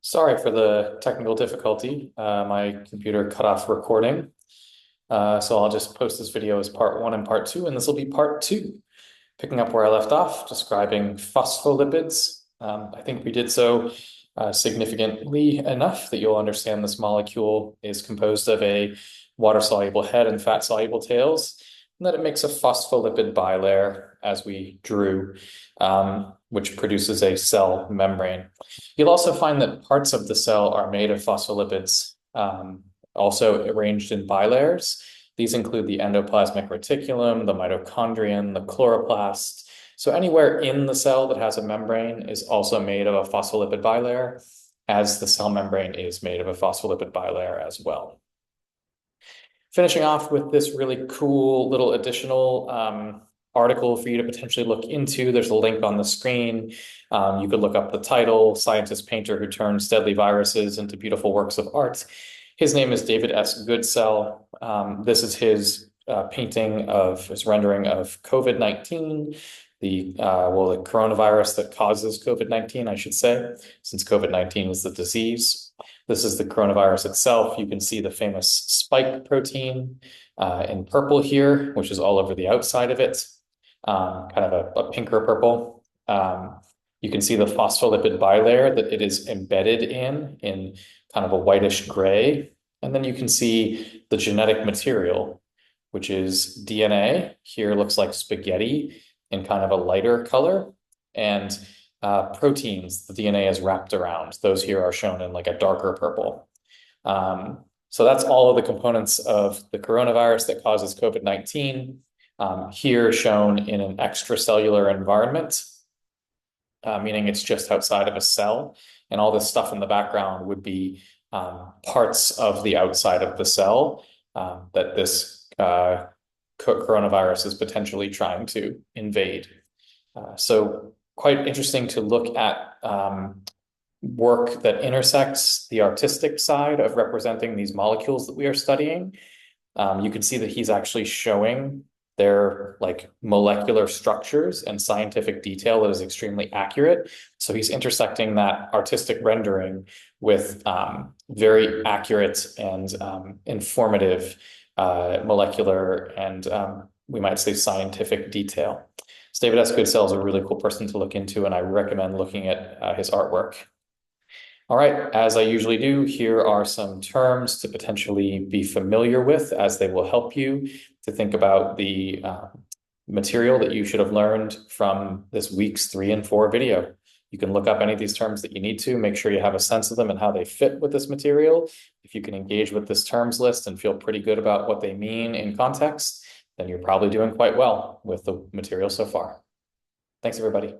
Sorry for the technical difficulty. My computer cut off recording. So I'll just post this video as part one and part two, and this will be part two, picking up where I left off, describing phospholipids. I think we did so significantly enough that you'll understand this molecule is composed of a water-soluble head and fat-soluble tails, and that it makes a phospholipid bilayer, as we drew, which produces a cell membrane. You'll also find that parts of the cell are made of phospholipids, also arranged in bilayers. These include the endoplasmic reticulum, the mitochondrion, the chloroplast. So anywhere in the cell that has a membrane is also made of a phospholipid bilayer, as the cell membrane is made of a phospholipid bilayer as well. Finishing off with this really cool little additional article for you to potentially look into. There's a link on the screen. You could look up the title, Scientist Painter Who Turns Deadly Viruses into Beautiful Works of Art. His name is David S. Goodsell. This is his painting of his rendering of COVID-19, the coronavirus that causes COVID-19, I should say, since COVID-19 is the disease. This is the coronavirus itself. You can see the famous spike protein in purple here, which is all over the outside of it, kind of a pinker purple. You can see the phospholipid bilayer that it is embedded in kind of a whitish gray. And then you can see the genetic material, which is DNA. Here looks like spaghetti in kind of a lighter color. And proteins the DNA is wrapped around. Those here are shown in like a darker purple. So that's all of the components of the coronavirus that causes COVID-19, here shown in an extracellular environment, meaning it's just outside of a cell. And all this stuff in the background would be parts of the outside of the cell that this coronavirus is potentially trying to invade. So quite interesting to look at work that intersects the artistic side of representing these molecules that we are studying. You can see that he's actually showing their like molecular structures and scientific detail that is extremely accurate. So he's intersecting that artistic rendering with very accurate and informative molecular and we might say scientific detail. So David S. Goodsell is a really cool person to look into, and I recommend looking at his artwork. All right, as I usually do, here are some terms to potentially be familiar with, as they will help you to think about the material that you should have learned from this week's 3 and 4 video. You can look up any of these terms that you need to, make sure you have a sense of them and how they fit with this material. If you can engage with this terms list and feel pretty good about what they mean in context, then you're probably doing quite well with the material so far. Thanks, everybody.